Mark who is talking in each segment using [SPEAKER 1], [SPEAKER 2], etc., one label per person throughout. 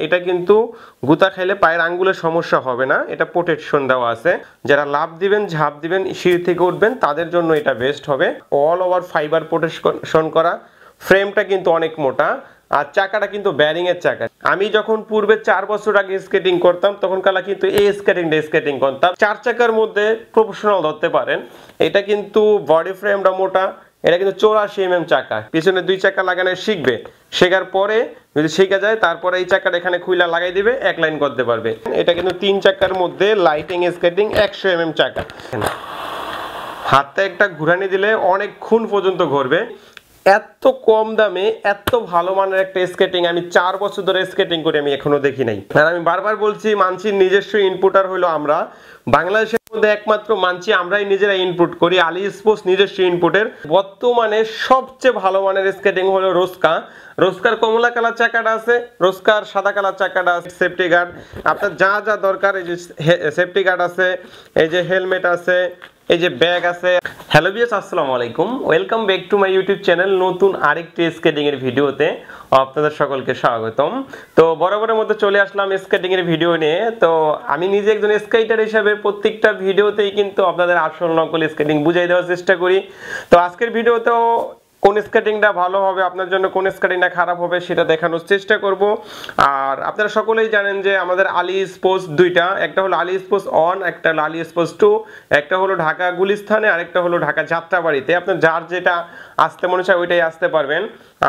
[SPEAKER 1] এটা কিন্তু গুতা খাইলে পায়ের আঙ্গুলের সমস্যা হবে না, এটা প্রোটেকশন দেওয়া আছে। যারা লাফ দিবেন ঝাঁপ দিবেন সিঁড়ি থেকে উঠবেন তাদের জন্য এটা বেস্ট হবে। অল ওভার ফাইবার প্রোটেকশন করা, ফ্রেমটা কিন্তু অনেক মোটা, আর চাকাটা কিন্তু ব্যারিং এর চাকা। আমি যখন পূর্বে 4 বছর আগে স্কেটিং করতাম তখন কালা কিন্তু এই স্কেটিং করতাম। 4 চাকার মধ্যে প্রফেশনাল ধরতে পারেন। এটা কিন্তু বডি ফ্রেমটা মোটা, এটা কিন্তু 84 mm চাকা, পিছনে 2 চাকা লাগানো শিখবে, শেখার পরে যদি শিখা যায় তারপরে এই চাকাটা এখানে খুইলা লাগাই দিবে, এক লাইন করতে পারবে। এটা কিন্তু 3 চাকার মধ্যে লাইটিং স্কেটিং 100 mm চাকা। হাতে একটা ঘুরানি দিলে অনেকক্ষণ পর্যন্ত ঘুরবে। এত কম দামে এত ভালো মানের একটা স্কেটিং আমি 4 বছর ধরে স্কেটিং করে আমি এখনো দেখি নাই। আর আমি বারবার বলছি মানচির নিজস্ব ইনপুটার হলো আমরা, বাংলাদেশের মধ্যে একমাত্র মানচি আমরাই নিজেরা ইনপুট করি। আলী স্পোর্টস নিজস্ব ইনপুটের। বর্তমানে সবচেয়ে ভালো মানের স্কেটিং হলো রোস্কার কমলা কালার চাকাটা আছে, রোস্কার সাদা কালার চাকাটা আছে, সেফটি গার্ড আপনার যা যা দরকার, এই যে সেফটি গার্ড আছে, এই যে হেলমেট আছে, এই যে ব্যাগ আছে। হ্যালো ভিউয়ার্স, আসসালামু আলাইকুম, welcome back to my YouTube channel. নতুন আরেকটি স্কেটিং এর ভিডিওতে আপনাদের সকলকে স্বাগতম। তো বরাবরের মতো চলে আসলাম স্কেটিং এর ভিডিও নিয়ে। তো আমি নিজে একজন স্কেটার হিসেবে প্রত্যেকটা ভিডিওতেই কিন্তু আপনাদের আসল নকল স্কেটিং বুঝিয়ে দেওয়ার চেষ্টা করি। তো আজকের ভিডিওতেও কোন স্কেটিংটা ভালো হবে আপনার জন্য, কোন স্কেটিংটা খারাপ হবে সেটা দেখানোর চেষ্টা করব। আর আপনারা সকলেই জানেন যে আমাদের আলী স্পোর্টস দুইটা, একটা হলো আলী স্পোর্টস 1, একটা হলো আলী স্পোর্টস 2, একটা হলো ঢাকা গুলিস্তানে, আরেকটা হলো ঢাকা যাত্রাবাড়িতে। আপনার যার যেটা আসতে মনে চায় ওইটাই আসতে পারবেন।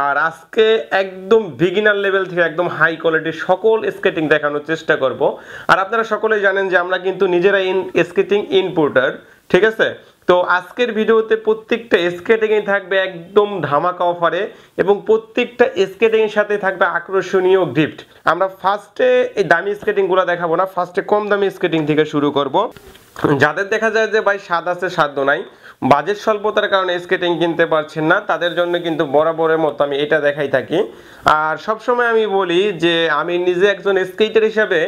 [SPEAKER 1] আর আজকে একদম বিগিনার লেভেল থেকে একদম হাই কোয়ালিটির সকল স্কেটিং দেখানোর চেষ্টা করব। আর আপনারা সকলেই জানেন যে আমরা কিন্তু নিজেরাই স্কেটিং ইনপুটার, ঠিক আছে। তো আজকের ভিডিওতে প্রত্যেকটা স্কেটিং এ থাকবে একদম ধামাকা অফারে, এবং প্রত্যেকটা স্কেটিং এর সাথে থাকবে আকর্ষণীয় গিফট। আমরা ফার্স্টে এই দামি স্কেটিং গুলো দেখাবো না, ফার্স্টে কম দামি স্কেটিং থেকে শুরু করব। যাদের দেখা যায় যে ভাই স্বাদ আছে সাধ্য নাই, বাজেট স্বল্পতার কারণে স্কেটিং কিনতে পারছেন না, তাদের জন্য কিন্তু বরাবরের মতো আমি এটা দেখাই থাকি। আর সবসময় আমি বলি যে আমি নিজে একজন স্কেটার হিসাবে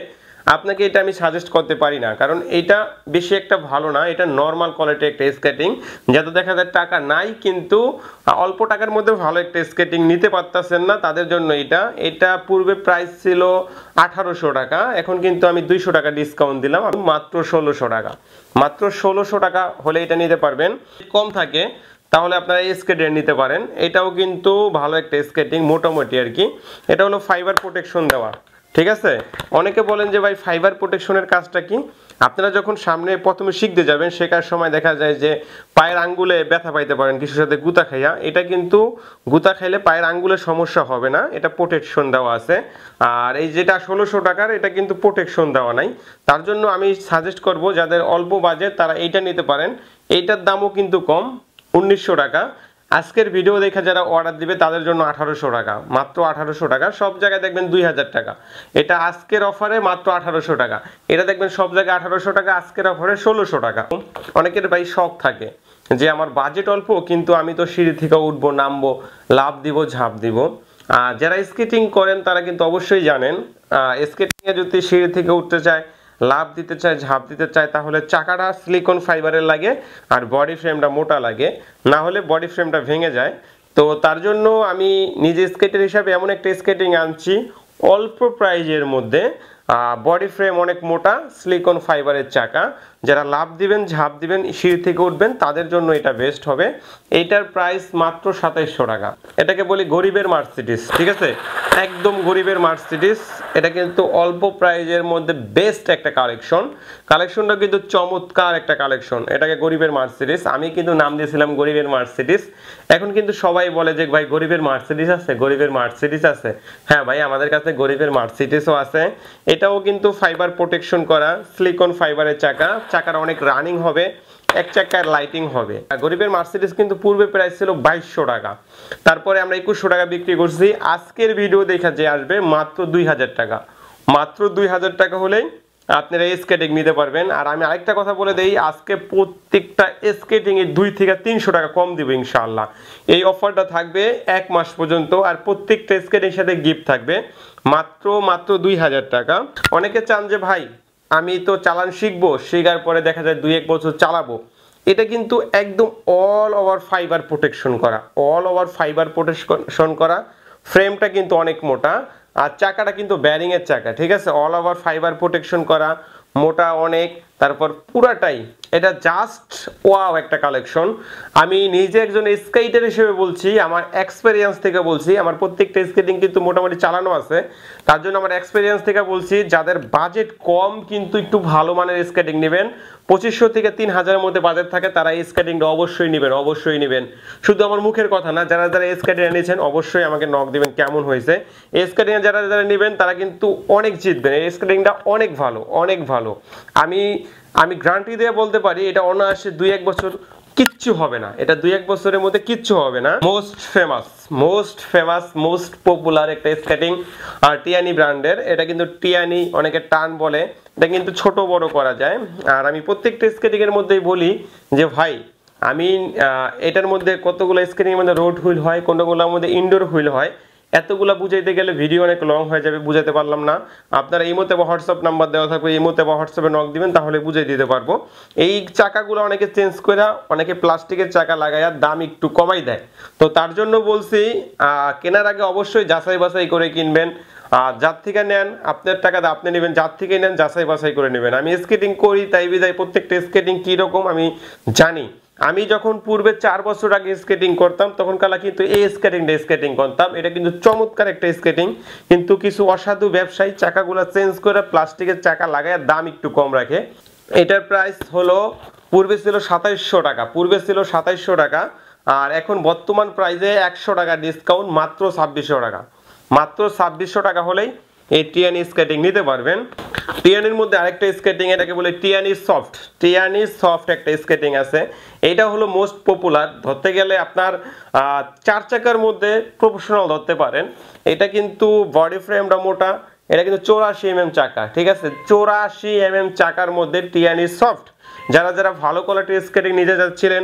[SPEAKER 1] আপনাকে এটা আমি সাজেস্ট করতে পারি না, কারণ এটা বেশি একটা ভালো না। এটা নর্মাল কোয়ালিটির একটা স্কেটিং, যাতে দেখা যায় টাকা নাই কিন্তু অল্প টাকার মধ্যে ভালো একটা স্কেটিং নিতে পারতেছেন না, তাদের জন্য এটা পূর্বে প্রাইস ছিল 1800 টাকা, এখন কিন্তু আমি 200 টাকা ডিসকাউন্ট দিলাম, মাত্র 1600 টাকা। মাত্র 1600 টাকা হলে এটা নিতে পারবেন। কম থাকে তাহলে আপনারা এই স্কেটিং নিতে পারেন। এটাও কিন্তু ভালো একটা স্কেটিং মোটামুটি আর কি। এটা হলো ফাইবার প্রোটেকশন দেওয়া, ঠিক আছে। অনেকে বলেন যে ভাই ফাইবার প্রোটেকশনের কাজটা কি? আপনারা যখন সামনে প্রথমে শিখতে যাবেন শেখার সময় দেখা যায় যে পায়ের আঙ্গুলে ব্যথা পাইতে পারেন কিছুর সাথে গুতা খাইয়া। এটা কিন্তু গুতা খাইলে পায়ের আঙ্গুলের সমস্যা হবে না, এটা প্রোটেকশন দেওয়া আছে। আর এই যেটা 1600 টাকার, এটা কিন্তু প্রোটেকশন দেওয়া নাই। তার জন্য আমি সাজেস্ট করব যাদের অল্প বাজেট তারা এইটা নিতে পারেন। এইটার দামও কিন্তু কম, 1900 টাকা। আজকের ভিডিও দেখে যারা অর্ডার দিবে তাদের জন্য 1800 টাকা, মাত্র 1800 টাকা। সব জায়গায় দেখবেন 2000 টাকা, এটা আজকের অফারে মাত্র 1800 টাকা। এটা দেখবেন সব জায়গায় 1800 টাকা, আজকের অফারে 1600 টাকা। অনেকের ভাই শখ থাকে যে আমার বাজেট অল্প কিন্তু আমি তো সিঁড়ি থেকে উঠবো নামবো, লাফ দিব ঝাঁপ দিব। যারা স্কেটিং করেন তারা কিন্তু অবশ্যই জানেন স্কেটিং এ যদি সিঁড়ি থেকে উঠতে চায়, লাফ দিতে চায়, ঝাঁপ দিতে চায়, তাহলে চাকাটা সিলিকন ফাইবারের লাগে আর বডি ফ্রেমটা মোটা লাগে, না হলে বডি ফ্রেমটা ভেঙে যায়। তো তার জন্য আমি নিজে স্কেটার হিসাবে এমন একটা স্কেটিং আনছি অল্প প্রাইজের মধ্যে, বডি ফ্রেম অনেক মোটা, সিলিকন ফাইবারের চাকা। যারা লাফ দিবেন ঝাঁপ দিবেন সিঁড়ি থেকে উঠবেন তাদের জন্য এটা বেস্ট হবে। এইটার প্রাইস মাত্র 2700 টাকা। এটাকে বলি গরিবের মার্সিডিস, ঠিক আছে, একদম গরিবের মার্সিডিস। এটা কিন্তু অল্প প্রাইজের মধ্যে বেস্ট একটা কালেকশনটা কিন্তু চমৎকার একটা কালেকশন। এটাকে গরিবের মার্সিডিস, আমি কিন্তু নাম দিয়েছিলাম গরিবের মার্সিডিস। এখন কিন্তু সবাই বলে যে ভাই গরিবের মার্সিডিস আছে, গরিবের মার্সিডিস আছে। হ্যাঁ ভাই, আমাদের কাছে গরিবের মার্সিডিসও আছে। এটাও কিন্তু ফাইবার প্রোটেকশন করা, সিলিকন ফাইবারের চাকা, চাকার অনেক রানিং হবে, এক চাকার লাইটিং হবে। গরিবের মার্সিডিস কিন্তু পূর্বে প্রাইস ছিল 2200 টাকা, তারপরে আমরা 2100 টাকা বিক্রি করছি। আজকের ভিডিও দেখা যে আসবে মাত্র 2000 টাকা, মাত্র 2000 টাকা হলেই আপনারা স্কেটিং নিতে পারবেন। আর আমি আরেকটা কথা বলে দেই, আজকে প্রত্যেকটা স্কেটিং এ 2 থেকে 300 টাকা কম দিব ইনশাআল্লাহ। এই অফারটা থাকবে 1 মাস পর্যন্ত, আর প্রত্যেকটা স্কেটিং এর সাথে গিফট থাকবে মাত্র 2000 টাকা। অনেকে চান যে ভাই আমি তো চালান শিখবো, শেখার পরে দেখা যায় 2-1 বছর চালাবো। এটা কিন্তু একদম অল ওভার ফাইবার প্রোটেকশন করা, অল ওভার ফাইবার প্রোটেকশন করা। ফ্রেমটা কিন্তু অনেক মোটা, আর চাকাটা কিন্তু ব্যারিং এর চাকা, ঠিক আছে, অল ওভার ফাইবার প্রোটেকশন করা, মোটা অনেক, তারপর পুরাটাই এটা জাস্ট ওয়াও একটা কালেকশন। আমি নিজে একজন স্কেটার হিসেবে বলছি, আমার এক্সপেরিয়েন্স থেকে বলছি, আমার প্রত্যেকটা স্কেটিং কিন্তু মোটামুটি চালানো আছে, তার জন্য আমার এক্সপেরিয়েন্স থেকে বলছি যাদের বাজেট কম কিন্তু একটু ভালো মানের স্কেটিং নেবেন, 2500 থেকে 3000 মধ্যে বাজেট থাকে, তারা এই স্কেটিংটা অবশ্যই নেবেন, অবশ্যই নেবেন। শুধু আমার মুখের কথা না, যারা যারা স্কেটিং নিয়েছেন অবশ্যই আমাকে নক দিবেন কেমন হয়েছে। এই স্কেটিং যারা যারা নেবেন তারা কিন্তু অনেক জিতবেন, এই স্কেটিংটা অনেক ভালো, অনেক ভালো। আমি গ্যারান্টি দিয়ে বলতে পারি এটা অনায়াসে 2-1 বছর কিচ্ছু হবে না, এটা 2-1 বছরের মধ্যে কিচ্ছু হবে না। মোস্ট পপুলার একটা স্কেটিং আর টিয়ানি ব্র্যান্ডের, এটা কিন্তু টিয়ানি অনেকে টার্ন বলে, এটা কিন্তু ছোট বড় করা যায়। আর আমি প্রত্যেকটা স্কেটিং এর মধ্যেই বলি যে ভাই আমি এটার মধ্যে কতগুলো স্কেটিং এর মধ্যে রোড হুইল হয়, কোনগুলোর মধ্যে ইনডোর হুইল হয়, এতগুলা বুঝাইতে গেলে ভিডিও অনেক লং হয়ে যাবে, বুঝাতে পারলাম না। আপনারা ইমোতে বা হোয়াটসঅ্যাপ নাম্বার দেওয়া থাকবে, ইমোতে বা হোয়াটসঅ্যাপে নক দিবেন, তাহলে বুঝিয়ে দিতে পারবো। এই চাকাগুলো অনেকে চেঞ্জ করে, অনেকে প্লাস্টিকের চাকা লাগায় দাম একটু কমাই দেয়, তো তার জন্য বলছি কেনার আগে অবশ্যই যাচাই বাছাই করে কিনবেন। যার থেকে নেন আপনার টাকাতে আপনি নেবেন, যার থেকে নেন যাচাই বাছাই করে নেবেন। আমি স্কেটিং করি তাই বিদায় প্রত্যেকটা স্কেটিং কীরকম আমি জানি। আমি যখন পূর্বে 4 বছর আগে স্কেটিং করতাম তখন কালা কিন্তু এই স্কেটিং করতাম, এটা কিন্তু চমৎকার একটা স্কেটিং, কিন্তু কিছু অসাধু ব্যবসায়ী চাকাগুলো চেঞ্জ করে প্লাস্টিকের চাকা লাগায় দাম একটু কম রাখে। এটার প্রাইস হলো পূর্বে ছিল 2700 টাকা, আর এখন বর্তমান প্রাইসে 100 টাকা ডিসকাউন্ট, মাত্র 2600 টাকা, মাত্র 2600 টাকা হলেই এই টিয়ানি স্কেটিং নিতে পারবেন। টিয়ানির মধ্যে আরেকটা স্কেটিং, এটাকে বলে টিয়ানি সফট একটা স্কেটিং আছে, এটা হলো মোস্ট পপুলার। ধরতে গেলে আপনার 4 চাকার মধ্যে প্রফেশনাল ধরতে পারেন। এটা কিন্তু বডি ফ্রেমটা মোটা, এটা কিন্তু 84 mm চাকা, ঠিক আছে, 84 mm চাকার মধ্যে টিয়ানি সফট। যারা যারা ভালো কোয়ালিটির স্কেটিং নিতে যাচ্ছিলেন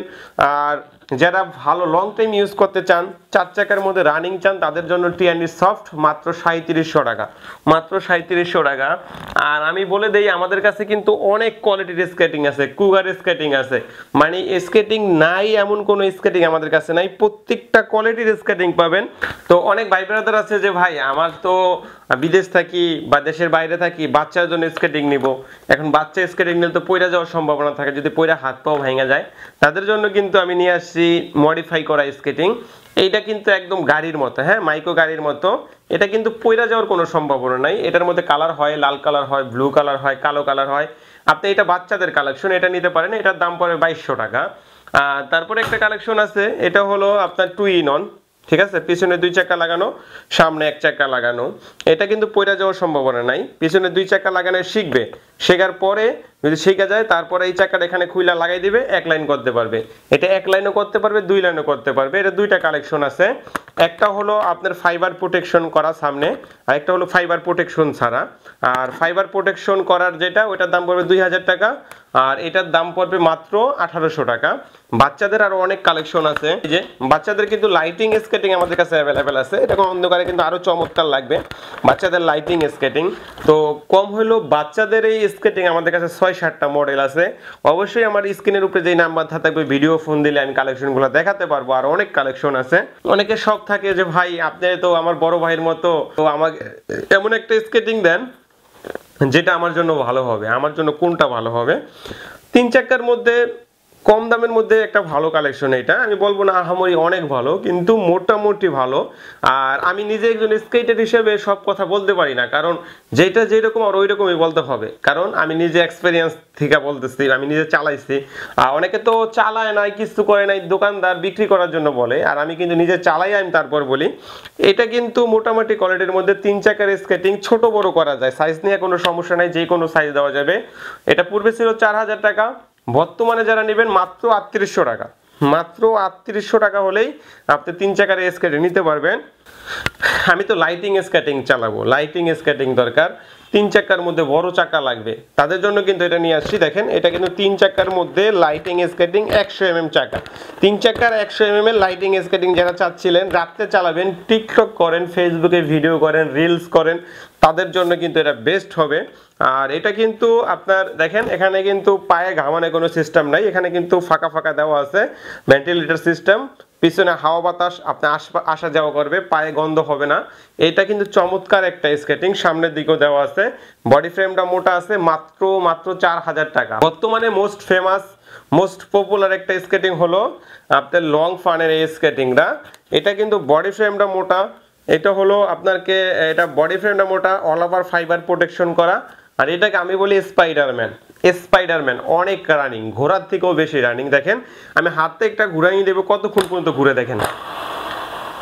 [SPEAKER 1] আর যারা ভালো লং টাইম ইউজ করতে চান, 4 চাকার মধ্যে রানিং চান, তাদের জন্য টিয়ানি সফট মাত্র 3700 টাকা, মাত্র 3700 টাকা। আর আমি বলে দেই আমাদের কাছে কিন্তু অনেক কোয়ালিটির স্কেটিং আছে, কুগার স্কেটিং আছে, মানে স্কেটিং নাই এমন কোনো স্কেটিং আমাদের কাছে নাই, প্রত্যেকটা কোয়ালিটির স্কেটিং পাবেন। তো অনেক ভাই ব্রাদার আছে যে ভাই আমার তো বিদেশ থাকি বা দেশের বাইরে থাকি, বাচ্চার জন্য স্কেটিং নিব, এখন বাচ্চা স্কেটিং নিলে তো পয়রা যাওয়ার সম্ভাবনা থাকে, যদি পয়রা হাত পাও ভেঙে যায়, তাদের জন্য কিন্তু আমি নিয়ে আসছি মডিফাই করা স্কেটিং। এইটা কিন্তু একদম গাড়ির মতো, হ্যাঁ মাইক্রো গাড়ির মতো, এটা কিন্তু পয়রা যাওয়ার কোনো সম্ভাবনা নাই। এটার মধ্যে কালার হয়, লাল কালার হয়, ব্লু কালার হয়, কালো কালার হয়। আপনি এটা বাচ্চাদের কালেকশন, এটা নিতে পারেন, এটার দাম পড়ে 2200 টাকা। তারপরে একটা কালেকশন আছে, এটা হলো আপনার 2 in 1, ঠিক আছে, পিছনে 2 চাকা লাগানো, সামনে 1 চাকা লাগানো, এটা কিন্তু পয়রা যাওয়ার সম্ভাবনা নাই। পিছনে 2 চাকা লাগানো শিখবে, শেখার পরে যদি শিখে যায় তারপরে এই চাকাটা এখানে খুইলা লাগাই দিবে, 1 লাইন করতে পারবে, এটা 1 লাইনও করতে পারবে, 2 লাইনও করতে পারবে। এটা দুইটা কালেকশন আছে, একটা হলো আপনার ফাইবার প্রোটেকশন করা সামনে, আর একটা হলো ফাইবার প্রোটেকশন ছাড়া। আর ফাইবার প্রোটেকশন করার যেটা, ওটার দাম পড়বে 2000 টাকা, আর এটার দাম পড়বে মাত্র 1800 টাকা। বাচ্চাদের আরো অনেক কালেকশন আছে, এই যে বাচ্চাদের কিন্তু লাইটিং স্কেটিং আমাদের কাছে অ্যাভেলেবেল আছে, এটা অন্ধকারে কিন্তু আরো চমৎকার লাগবে বাচ্চাদের লাইটিং স্কেটিং। তো কম হলো বাচ্চাদের এই স্কেটিং আমাদের কাছে 6-7টা মডেল আছে। অবশ্যই আমার স্ক্রিনের উপরে যে নাম্বার থাকবে, ভিডিও ফোন দিলে আমি কালেকশনগুলো দেখাতে পারবো, আর অনেক কালেকশন আছে। অনেকে শখ থাকে যে ভাই আপনি তো আমার বড় ভাইয়ের মতো, তো আমাকে এমন একটা স্কেটিং দেন যেটা আমার জন্য ভালো হবে। আমার জন্য কোনটা ভালো হবে? 3 চাকার মধ্যে কম দামের মধ্যে একটা ভালো কালেকশন, এটা আমি বলবো না আহামরি অনেক ভালো, কিন্তু মোটামুটি ভালো। আর আমি নিজে একজন স্কেটার হিসেবে সব কথা বলতে পারি না, কারণ যেটা যেরকম আর ওই রকমই বলতে হবে, কারণ আমি নিজে এক্সপেরিয়েন্স থেকে বলতেছি, আমি নিজে চালাইছি। অনেকে তো চালায় নাই, কিছু করে নাই, দোকানদার বিক্রি করার জন্য বলে, আর আমি কিন্তু নিজে চালাই, আমি তারপর বলি। এটা কিন্তু মোটামুটি কোয়ালিটির মধ্যে 3 চাকার স্কেটিং, ছোট বড় করা যায়, সাইজ নিয়ে কোনো সমস্যা নাই, যে কোনো সাইজ দেওয়া যাবে। এটা পূর্বে ছিল 4000 টাকা, বর্তমানে যারা নেবেন মাত্র 3800 টাকা, মাত্র 3800 টাকা হলেই আপনি 3 চাকার স্কেটিং নিতে পারবেন। আমি তো লাইটিং স্কেটিং চালাবো, লাইটিং স্কেটিং দরকার, 3 চাকার মধ্যে বড় চাকা লাগবে, তাদের জন্য কিন্তু এটা নিয়ে আসছি। দেখেন এটা কিন্তু 3 চাকার মধ্যে লাইটিং স্কেটিং, 100 mm চাকা, 3 চাকার 100 mm এর লাইটিং স্কেটিং যারা চাচ্ছিলেন রাত্রে চালাবেন, টিকটক করেন, ফেসবুকে ভিডিও করেন, রিলস করেন, তাদের জন্য কিন্তু এটা বেস্ট হবে। আর এটা কিন্তু আপনার দেখেন এখানে কিন্তু পায়ে ঘামানোর কোনো সিস্টেম নাই, এখানে কিন্তু ফাঁকা ফাঁকা দেওয়া আছে ভেন্টিলেটর সিস্টেম, পিছনে হাওয়া বাতাস আপনার আসা যাওয়া করবে, পায়ে গন্ধ হবে না। এটা কিন্তু চমৎকার একটা স্কেটিং, সামনের দিকেও দেওয়া আছে, বডি ফ্রেমটা মোটা আছে, মাত্র 4000 টাকা। বর্তমানে মোস্ট ফেমাস মোস্ট পপুলার একটা স্কেটিং হলো আপনার লং ফানের এই স্কেটিংটা। এটা কিন্তু বডি ফ্রেমটা মোটা, এটা হলো আপনাকে এটা বডি ফ্রেমটা মোটা, অল ওভার ফাইবার প্রোটেকশন করা। আর এটাকে আমি বলি স্পাইডারম্যান অনেক রানিং, ঘোরার থেকেও বেশি রানিং। দেখেন আমি হাতে একটা ঘুরানি দেবো, কতক্ষণ পর্যন্ত ঘুরে দেখেন,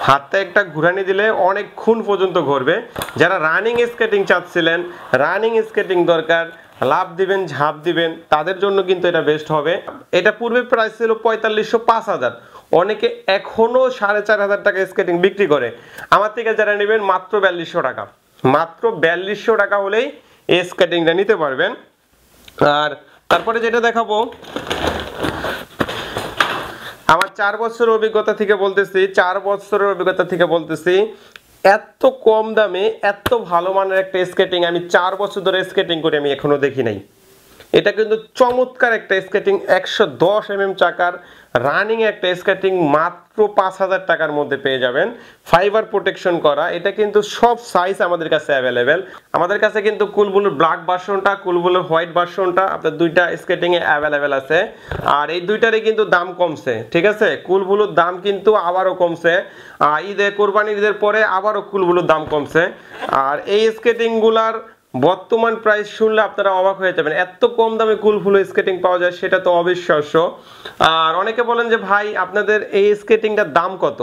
[SPEAKER 1] হাতে একটা ঘুরানি দিলে অনেকক্ষণ পর্যন্ত ঘুরবে। যারা রানিং স্কেটিং চাচ্ছিলেন, রানিং স্কেটিং দরকার, লাভ দিবেন ঝাঁপ দিবেন, তাদের জন্য কিন্তু এটা বেস্ট হবে। এটা পূর্বে প্রাইস ছিল 4500 5000, অনেকে এখনো 4500 টাকা স্কেটিং বিক্রি করে। আমার থেকে যারা নেবেন মাত্র 4200 টাকা, মাত্র 4200 টাকা হলেই এই স্কেটিংটা নিতে পারবেন। আর তারপরে যেটা দেখাবো, আমার 4 বছরের অভিজ্ঞতা থেকে বলতেছি, 4 বছরের অভিজ্ঞতা থেকে বলতেছি, এত কম দামে এত ভালো মানের একটা স্কেটিং আমি 4 বছর ধরে স্কেটিং করে আমি এখনো দেখি নাই। এটা কিন্তু চমৎকার একটা স্কেটিং, 110 চাকার রানিং একটা স্কেটিং, মাত্র 5000 টাকার মধ্যে পেয়ে যাবেন, ফাইবার প্রোটেকশন করা। এটা কিন্তু সব সাইজ আমাদের কাছে অ্যাভেলেবেল। আমাদের কাছে কিন্তু কুলবুলুর ব্ল্যাক ভার্সনটা, কুলবুলুর হোয়াইট ভার্সনটা আপনার দুইটা স্কেটিং এ অ্যাভেলেবেল আছে। আর এই দুইটারই কিন্তু দাম কমছে, ঠিক আছে, কুলবুলুর দাম কিন্তু আবারও কমছে, কোরবানির ঈদের পরে আবারও কুলবুলুর দাম কমছে। আর এই স্কেটিং গুলার বর্তমান প্রাইস শুনলে আপনারা অবাক হয়ে যাবেন, এত কম দামে কুলফুল স্কেটিং পাওয়া যায়, সেটা তো অবিশ্বাস্য। আর অনেকে বলেন যে ভাই আপনাদের এই স্কেটিংটার দাম কত?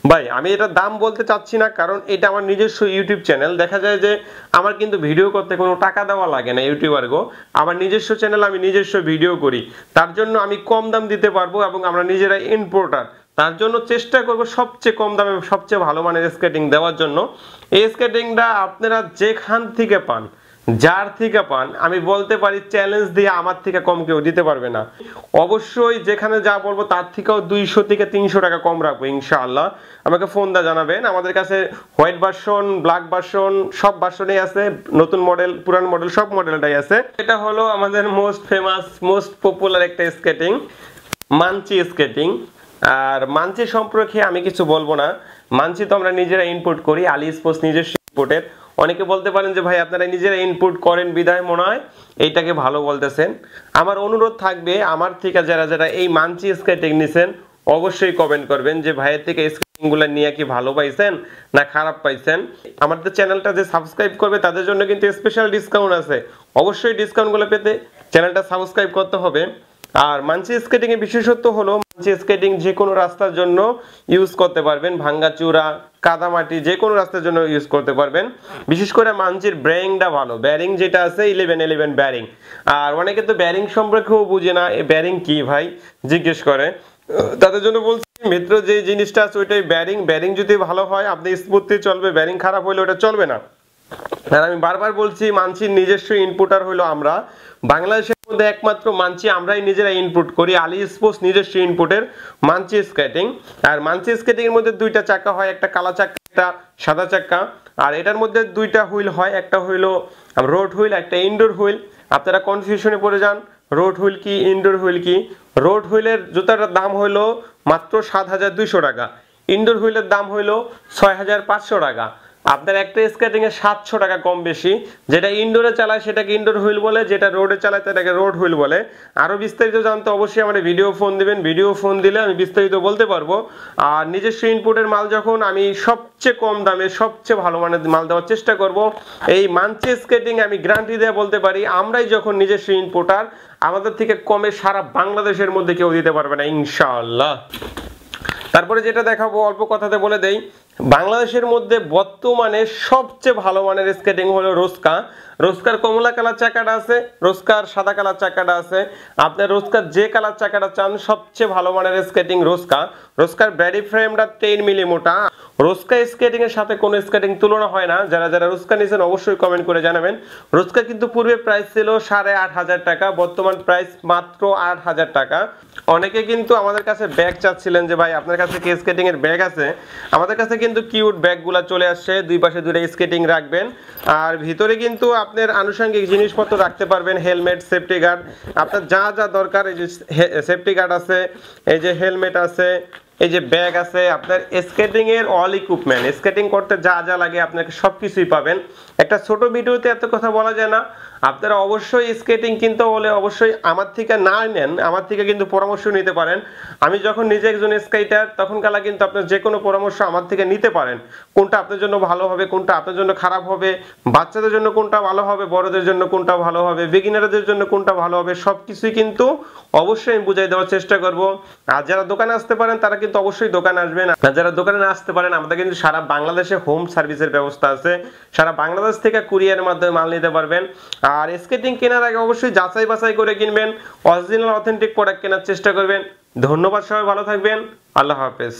[SPEAKER 1] ভাই আমি এটা দাম বলতে চাচ্ছি না, কারণ এটা আমার নিজস্ব ইউটিউব চ্যানেল। দেখা যায় যে আমার কিন্তু ভিডিও করতে কোনো টাকা দেওয়া লাগে না ইউটিউবার গো, আমার নিজস্ব চ্যানেল, আমি নিজস্ব ভিডিও করি, তার জন্য আমি কম দাম দিতে পারবো এবং আমরা নিজেরাই ইম্পোর্টার, তার জন্য চেষ্টা করব সবচেয়ে কম দামে সবচেয়ে ভালো মানের স্কেটিং দেওয়ার জন্য। এই স্কেটিংটা আপনারা যেখান থেকে পান, যার থেকে পান, আমি বলতে পারি চ্যালেঞ্জ দিয়ে আমার থেকে কম কেউ দিতে পারবে না। অবশ্যই যেখানে যা বলবো তার থেকেও 200 থেকে 300 টাকা কম রাখবো ইনশাআল্লাহ। আমাকে ফোন দা জানাবেন। আমাদের কাছে হোয়াইট ভার্সন, ব্ল্যাক ভার্সন সব ভার্সনই আছে, নতুন মডেল পুরান মডেল সব মডেলটাই আছে। এটা হলো আমাদের মোস্ট ফেমাস মোস্ট পপুলার একটা স্কেটিং, মানচি স্কেটিং। আর মানচি সম্পর্কে আমি কিছু বলবো না, মানচি তো আমরা নিজেরা ইনপুট করি, আলি স্পোর্টস নিজস্ব ইনপুটের। অনেকে বলতে পারেন যে ভাই আপনারা নিজেরা ইনপুট করেন বিধায় মনে হয় এইটাকে ভালো বলতেছেন। আমার অনুরোধ থাকবে, আমার থেকে যারা যারা এই মানচি স্কেটিং নিছেন অবশ্যই কমেন্ট করবেন যে ভাইয়ের থেকে স্কেটিং গুলা নিয়ে কি ভালো পাইছেন না খারাপ পাইছেন। আমাদের চ্যানেলটা যে সাবস্ক্রাইব করবে তাদের জন্য কিন্তু স্পেশাল ডিসকাউন্ট আছে, অবশ্যই ডিসকাউন্ট গুলো পেতে চ্যানেলটা সাবস্ক্রাইব করতে হবে। আর মানচি স্কেটিং এর বিশেষত্ব হলো মানচি স্কেটিং যে কোনো রাস্তার জন্য ইউজ করতে পারবেন, ভাঙ্গাচুরা কাদামাটি যে কোনো রাস্তার জন্য ইউজ করতে পারবেন। বিশেষ করে মানচির ব্যারিংটা ভালো, ব্যারিং যেটা আছে 11 ব্যারিং। আর অনেকে তো ব্যারিং সম্পর্কেও বুঝে না, এই ব্যারিং কি ভাই জিজ্ঞেস করে, তাদের জন্য বলছি মেট্রো যে জিনিসটা আছে ওইটাই ব্যারিং। ব্যারিং যদি ভালো হয় আপনি স্মুথলি চলবে, ব্যারিং খারাপ হলে ওটা চলবে না। আর আমি বারবার বলছি মানচির নিজস্ব ইনপুটার হলো আমরা, বাংলাদেশের মধ্যে একমাত্র মানচি আমরাই নিজেরা ইনপুট করি, আলি স্পোর্টস নিজস্ব ইনপুটের মানচি স্কেটিং। আর মানচি স্কেটিং এর মধ্যে দুইটা চাকা হয়, একটা কালো চাকা একটা সাদা চাকা। আর এটার মধ্যে দুইটা হুইল হয়, একটা হইলো রোড হুইল একটা ইনডোর হুইল। আপনারা কনফিউশনে পড়ে যান রোড হুইল কি ইনডোর হুইল কি। রোড হুইলের জুতাটার দাম হইলো মাত্র 7200 টাকা, ইনডোর হুইলের দাম হইলো 6500 টাকা। আপনার একটা স্কেটিং এ 700 টাকা কম বেশি, যেটা ইনডোরে চালায় সেটাকে ইনডোর হুইল বলে, যেটা রোডে চালায় সেটাকে রোড হুইল বলে। আরো বিস্তারিত জানতে অবশ্যই আমাদের ভিডিও ফোন দিবেন, ভিডিও ফোন দিলে আমি বিস্তারিত বলতে পারবো। আর নিজস্ব ইনপুটের মাল যখন আমি সবচেয়ে কম দামে সবচেয়ে ভালো মানের মাল দেওয়ার চেষ্টা করব। এই মানচি স্কেটিং আমি গ্যারান্টি দিয়ে বলতে পারি আমরাই যখন নিজস্ব ইনপুটার, আমাদের থেকে কমে সারা বাংলাদেশের মধ্যে কেউ দিতে পারবে না ইনশাআল্লাহ। তারপরে যেটা দেখাবো অল্প কথাতে বলে দেই, বাংলাদেশের মধ্যে বর্তমানে সবচেয়ে ভালো মানের স্কেটিং হলো রোস্কা। রোস্কার কমলা কালার চাকাটা আছে, রোস্কার সাদা কালার চাকাটা আছে। আপনার রোস্কার যে কালার চাকাটা চান সবচেয়ে ভালো মানের স্কেটিং রোস্কা। রোস্কার বডি ফ্রেমটা 10 মিলি মোটা, রোস্কা স্কেটিং এর সাথে কোন স্কেটিং তুলনা হয় না। যারা যারা রোস্কা নিছেন অবশ্যই কমেন্ট করে জানাবেন। রোস্কা কিন্তু পূর্বে প্রাইস ছিল 8,500 টাকা, বর্তমান প্রাইস মাত্র 8,000 টাকা। অনেকে কিন্তু আমাদের কাছে ব্যাগ চাচ্ছিলেন যে ভাই আপনার কাছে কি স্কেটিং এর ব্যাগ আছে। আমাদের কাছে কিন্তু কিউট ব্যাগগুলো চলে আসছে, দুই পাশে দুইটা স্কেটিং রাখবেন আর ভিতরে কিন্তু আপনার আনুষঙ্গিক জিনিসপত্র রাখতে পারবেন, হেলমেট, সেফটি গার্ড, আপনার যা যা দরকার। এই যে সেফটি গার্ড আছে, এই যে হেলমেট আছে, এই যে ব্যাগ আছে, আপনার স্কেটিং এর অল ইকুইপমেন্ট, স্কেটিং করতে যা যা লাগে আপনাকে সবকিছুই পাবেন। একটা ছোট ভিডিওতে এত কথা বলা যায় না। আপনারা অবশ্যই স্কেটিং কিনতে হলে অবশ্যই আমার থেকে না নেন, আমার থেকে কিন্তু পরামর্শ নিতে পারেন। আমি যখন নিজে একজন স্কেটার তখন কালা কিন্তু আপনার যে কোনো পরামর্শ আমার থেকে নিতে পারেন, কোনটা আপনার জন্য ভালো হবে, কোনটা আপনার জন্য খারাপ হবে, বাচ্চাদের জন্য কোনটা ভালো হবে, বড়দের জন্য কোনটা ভালো হবে, বিগিনারদের জন্য কোনটা ভালো হবে, সবকিছুই কিন্তু অবশ্যই আমি বুঝাই দেওয়ার চেষ্টা করব। আর যারা দোকানে আসতে পারেন তারা কিন্তু অবশ্যই দোকানে আসবেন, আর যারা দোকানে না আসতে পারেন আমাদের কিন্তু সারা বাংলাদেশে হোম সার্ভিসের ব্যবস্থা আছে, সারা বাংলাদেশ থেকে কুরিয়ারের মাধ্যমে মাল নিতে পারবেন। আর স্কেটিং কেনার আগে অবশ্যই যাচাই বাছাই করে কিনবেন, অরিজিনাল অথেন্টিক প্রোডাক্ট কেনার চেষ্টা করবেন। ধন্যবাদ, সবাই ভালো থাকবেন, আল্লাহ হাফেজ।